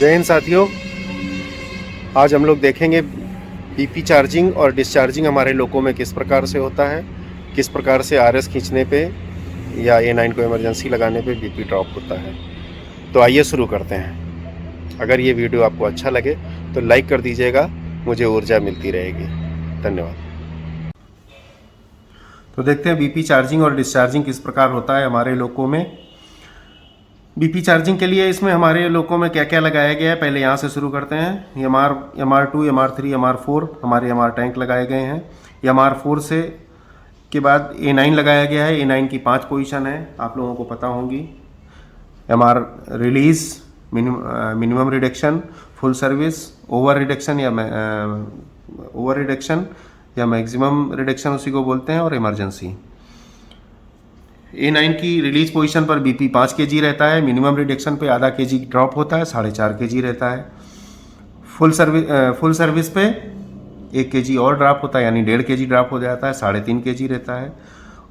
जय हिंद साथियों, आज हम लोग देखेंगे बीपी चार्जिंग और डिस्चार्जिंग हमारे लोगों में किस प्रकार से होता है, किस प्रकार से आरएस खींचने पे या A9 को इमरजेंसी लगाने पे बीपी ड्रॉप होता है। तो आइए शुरू करते हैं। अगर ये वीडियो आपको अच्छा लगे तो लाइक कर दीजिएगा, मुझे ऊर्जा मिलती रहेगी। धन्यवाद। तो देखते हैं बीपी चार्जिंग और डिस्चार्जिंग किस प्रकार होता है हमारे लोगों में। बीपी चार्जिंग के लिए इसमें हमारे लोगों में क्या क्या लगाया गया है, पहले यहाँ से शुरू करते हैं। MR2, MR3, MR4 हमारे MR टैंक लगाए गए हैं। MR4 से के बाद A9 लगाया गया है। A9 की 5 पोजीशन है, आप लोगों को पता होंगी। MR release, minimum reduction, full service, over reduction या मैक्सिमम रिडक्शन उसी को बोलते हैं, और इमरजेंसी। A9 की रिलीज पोजीशन पर बीपी 5 kg रहता है। मिनिमम रिडक्शन पे आधा kg ड्रॉप होता है, 4.5 kg रहता है। फुल सर्विस पे 1 kg और ड्रॉप होता है, यानी 1.5 kg ड्रॉप हो जाता है, 3.5 kg रहता है।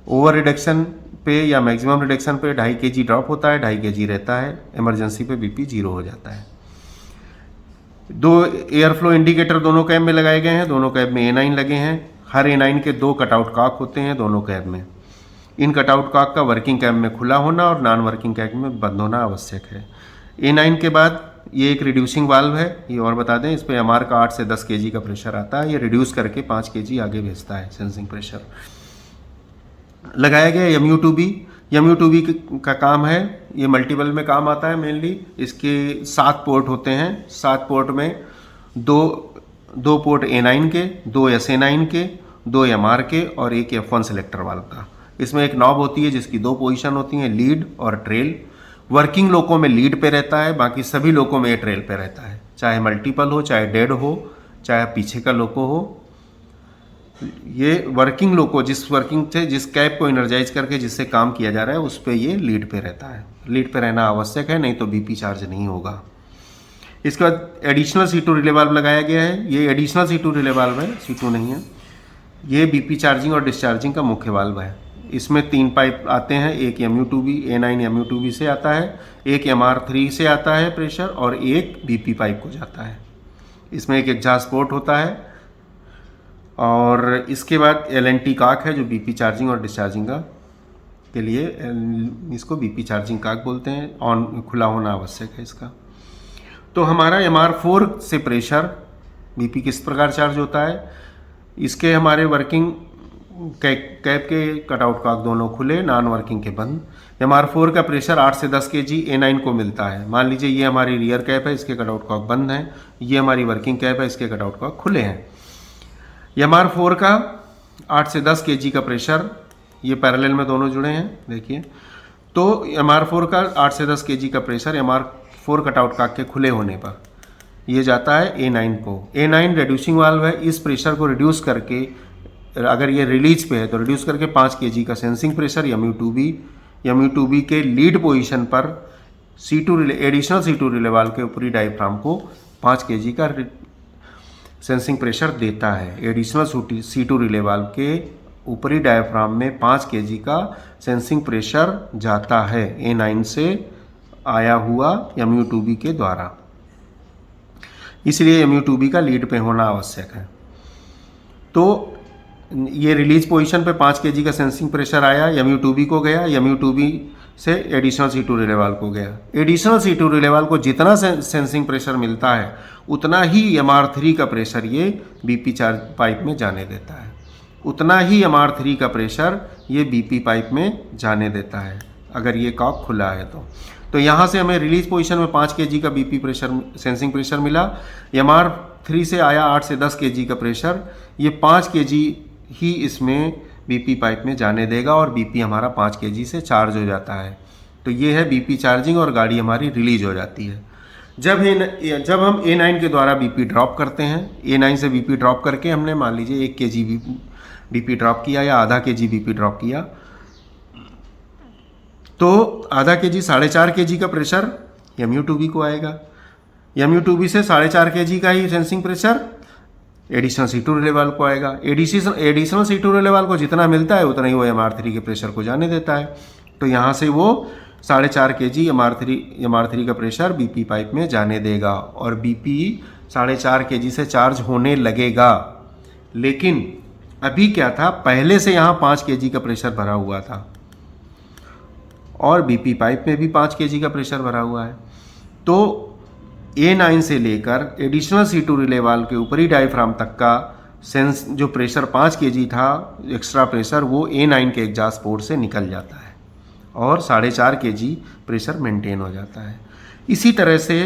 ओवर रिडक्शन पे या मैक्सिमम रिडक्शन पे 2.5 kg ड्रॉप होता है, 2.5 kg रहता है। इमरजेंसी पे बीपी 0 हो जाता है। 2 एयर फ्लो इंडिकेटर दोनों कैब में लगाए गए हैं। दोनों कैब में A9 लगे हैं। हर A9 के 2 कटआउट कॉक होते हैं दोनों कैब में। इन कटआउट कॉक का वर्किंग कैब में खुला होना और नॉन वर्किंग कैब में बंद होना आवश्यक है। A9 के बाद ये एक रिड्यूसिंग वाल्व है, ये और बता दें। इस पर MR का 8 से 10 kg का प्रेशर आता है। ये रिड्यूस करके 5 kg आगे भेजता है, सेंसिंग प्रेशर। लगाया गया MU2B का काम है, ये मल्टीपल में काम आता है मेनली। इसके 7 पोर्ट होते हैं। 7 पोर्ट में दो पोर्ट A9 के, 2 SA9 के, 2 MR के और एक F1 सेलेक्टर वाल्व का। इसमें एक नॉब होती है जिसकी 2 पोजीशन होती हैं, लीड और ट्रेल। वर्किंग लोकों में लीड पे रहता है, बाकी सभी लोकों में ये ट्रेल पे रहता है। चाहे मल्टीपल हो, चाहे डेड हो, चाहे पीछे का लोको हो। ये वर्किंग लोको जिस कैब को एनर्जाइज करके जिससे काम किया जा रहा है उस पे ये लीड पे रहता है। लीड पे रहना आवश्यक है, नहीं तो बीपी चार्ज नहीं होगा। इसके बाद एडिशनल C2 रिले वाल्व लगाया गया है। ये एडिशनल C2 रिले वाल्व है, C2 नहीं है। ये बीपी चार्जिंग और डिस्चार्जिंग का मुख्य वाल्व है। इसमें 3 पाइप आते हैं, एक MU2B A9 MU2B से आता है, एक MR3 से आता है प्रेशर, और एक बीपी पाइप को जाता है। इसमें एक एग्जॉस्ट पोर्ट होता है। और इसके बाद LNT कॉक है जो बीपी चार्जिंग और डिस्चार्जिंग का के लिए, इसको बीपी चार्जिंग कॉक बोलते हैं। ऑन खुला होना आवश्यक है इसका। तो हमारा MR4 से प्रेशर बीपी किस प्रकार चार्ज होता है, इसके हमारे वर्किंग कैब के कटआउट कॉक दोनों खुले, नॉन वर्किंग के बंद। MR4 का प्रेशर 8 से 10 kg A9 को मिलता है। मान लीजिए ये हमारी रियर कैब है, इसके कटआउट कॉक बंद हैं। ये हमारी वर्किंग कैब है, इसके कटआउट कॉक खुले हैं। MR4 का 8 से 10 kg का प्रेशर, ये पैरेलल में दोनों जुड़े हैं, देखिए। तो MR4 का 8 से 10 kg का प्रेशर MR4 कटआउट कॉक के खुले होने पर ये जाता है A9 को। A9 रिड्यूसिंग वाल्व है। इस प्रेशर को रिड्यूस करके, अगर ये रिलीज पे है तो रिड्यूस करके 5 kg का सेंसिंग प्रेशर MU2B के लीड पोजीशन पर एडिशनल C2 रिले वाल्व के ऊपरी डायफ्राम को 5 kg का सेंसिंग प्रेशर देता है। एडिशनल C2 रिले वाल्व के ऊपरी डायफ्राम में 5 kg का सेंसिंग प्रेशर जाता है A9 से आया हुआ MU2B के द्वारा। इसलिए MU2B का लीड पे होना आवश्यक है। तो ये रिलीज पोजीशन पे 5 kg का सेंसिंग प्रेशर आया, MU2B को गया, MU2B से एडिशनल C2 रिले वाल्व को गया। एडिशनल C2 रिले वाल्व को जितना सेंसिंग प्रेशर मिलता है उतना ही MR3 का प्रेशर ये बीपी चार्ज पाइप में जाने देता है। उतना ही MR3 का प्रेशर ये बीपी पाइप में जाने देता है, अगर ये कॉक खुला है तो यहाँ से हमें रिलीज पोजीशन में 5 kg का बीपी प्रेशर सेंसिंग प्रेशर मिला। MR3 से आया 8 से 10 kg का प्रेशर, ये 5 kg ही इसमें बीपी पाइप में जाने देगा और बीपी हमारा 5 kg से चार्ज हो जाता है। तो ये है बीपी चार्जिंग और गाड़ी हमारी रिलीज हो जाती है। जब हम A9 के द्वारा बीपी ड्रॉप करते हैं, A9 से बीपी ड्रॉप करके हमने मान लीजिए 1 kg बीपी ड्रॉप किया या आधा kg बीपी ड्रॉप किया, तो आधा kg 4.5 kg का प्रेशर MU2B को आएगा। MU2B से 4.5 kg का ही sensing pressure additional C2 relay valve को आएगा। एडिशनल C2 रिले वाल्व को जितना मिलता है उतना ही वो MR3 के प्रेशर को जाने देता है। तो यहाँ से वो 4.5 kg MR3 का प्रेशर बीपी पाइप में जाने देगा और बीपी 4.5 kg से चार्ज होने लगेगा। लेकिन अभी क्या था, पहले से यहाँ 5 kg का प्रेशर भरा हुआ था और बीपी पाइप में भी 5 kg का प्रेशर भरा हुआ है। तो A9 से लेकर एडिशनल C2 रिले वाल्व के ऊपरी डायफ्राम तक का सेंस जो प्रेशर 5 kg था एक्स्ट्रा प्रेशर, वो A9 के एग्जॉस्ट पोर्ट से निकल जाता है और 4.5 kg प्रेशर मेंटेन हो जाता है। इसी तरह से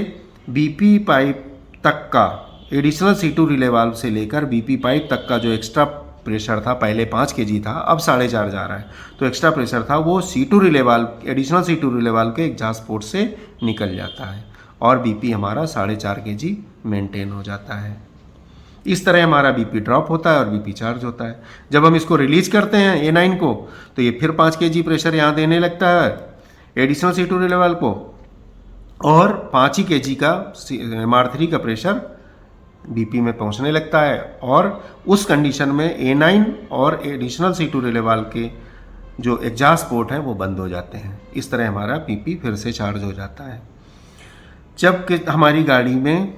बीपी पाइप तक का एडिशनल C2 रिले वाल्व से लेकर बीपी पाइप तक का जो एक्स्ट्रा प्रेशर था, पहले 5 kg था, अब 4.5 जा रहा है, तो एक्स्ट्रा प्रेशर था वो C2 relay valve additional C2 relay valve के एग्जॉस्ट पोर्ट से निकल जाता है और बीपी हमारा 4.5 kg मेंटेन हो जाता है। इस तरह हमारा बीपी ड्रॉप होता है और बीपी चार्ज होता है। जब हम इसको रिलीज करते हैं A9 को, तो ये फिर 5 kg प्रेशर यहाँ देने लगता है एडिशनल C2 रिले वाल्व को और 5 ही kg का MR3 का प्रेशर बीपी में पहुंचने लगता है और उस कंडीशन में A9 और एडिशनल C2 रिले वाल्व के जो एग्जॉस्ट पोर्ट हैं वो बंद हो जाते हैं। इस तरह हमारा बीपी फिर से चार्ज हो जाता है। जब कि हमारी गाड़ी में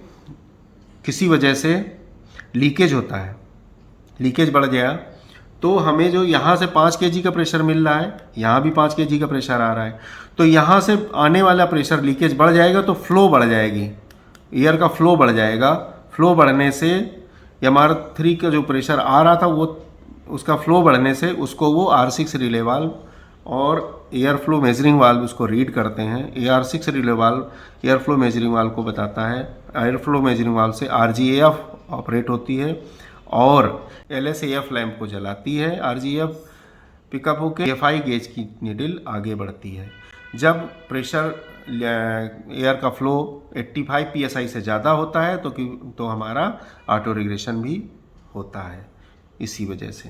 किसी वजह से लीकेज होता है, लीकेज बढ़ गया, तो हमें जो यहाँ से 5 kg का प्रेशर मिल रहा है, यहाँ भी 5 kg का प्रेशर आ रहा है, तो यहाँ से आने वाला प्रेशर लीकेज बढ़ जाएगा तो फ्लो बढ़ जाएगी, एयर का फ्लो बढ़ जाएगा। फ्लो बढ़ने से MR3 का जो प्रेशर आ रहा था वो उसका फ्लो बढ़ने से उसको वो R6 रिले वाल्व और एयर फ्लो मेजरिंग वाल्व उसको रीड करते हैं। AR6 relay valve air flow measuring valve को बताता है, एयर फ्लो मेजरिंग वाल्व से RGAF ऑपरेट होती है और LSAF लैंप को जलाती है। RGAF पिकअप होकर FI गेज की नीडल आगे बढ़ती है। जब प्रेशर एयर का फ्लो 85 psi से ज़्यादा होता है तो हमारा ऑटो रिग्रेशन भी होता है इसी वजह से।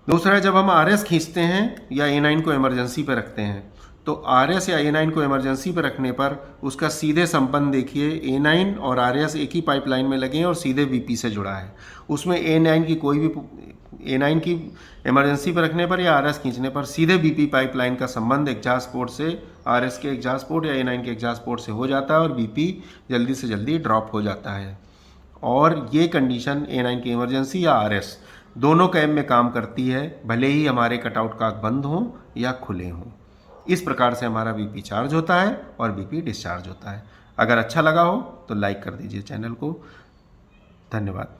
दूसरा, जब हम RS खींचते हैं या A9 को इमरजेंसी पर रखते हैं, तो RS या A9 को इमरजेंसी पर रखने पर उसका सीधे संबंध देखिए, A9 और RS एक ही पाइपलाइन में लगे हैं और सीधे BP से जुड़ा है। उसमें A9 की इमरजेंसी पर रखने पर या RS खींचने पर सीधे BP पाइपलाइन का संबंध एग्जॉस्ट पोर्ट से RS के एग्जॉस्ट पोर्ट या A9 के एग्जॉस्ट पोर्ट से हो जाता है और BP जल्दी से जल्दी ड्रॉप हो जाता है। और ये कंडीशन A9 की इमरजेंसी या RS दोनों कैम में काम करती है, भले ही हमारे कटआउट काक बंद हों या खुले हों। इस प्रकार से हमारा बीपी चार्ज होता है और बीपी डिस्चार्ज होता है। अगर अच्छा लगा हो तो लाइक कर दीजिए चैनल को। धन्यवाद।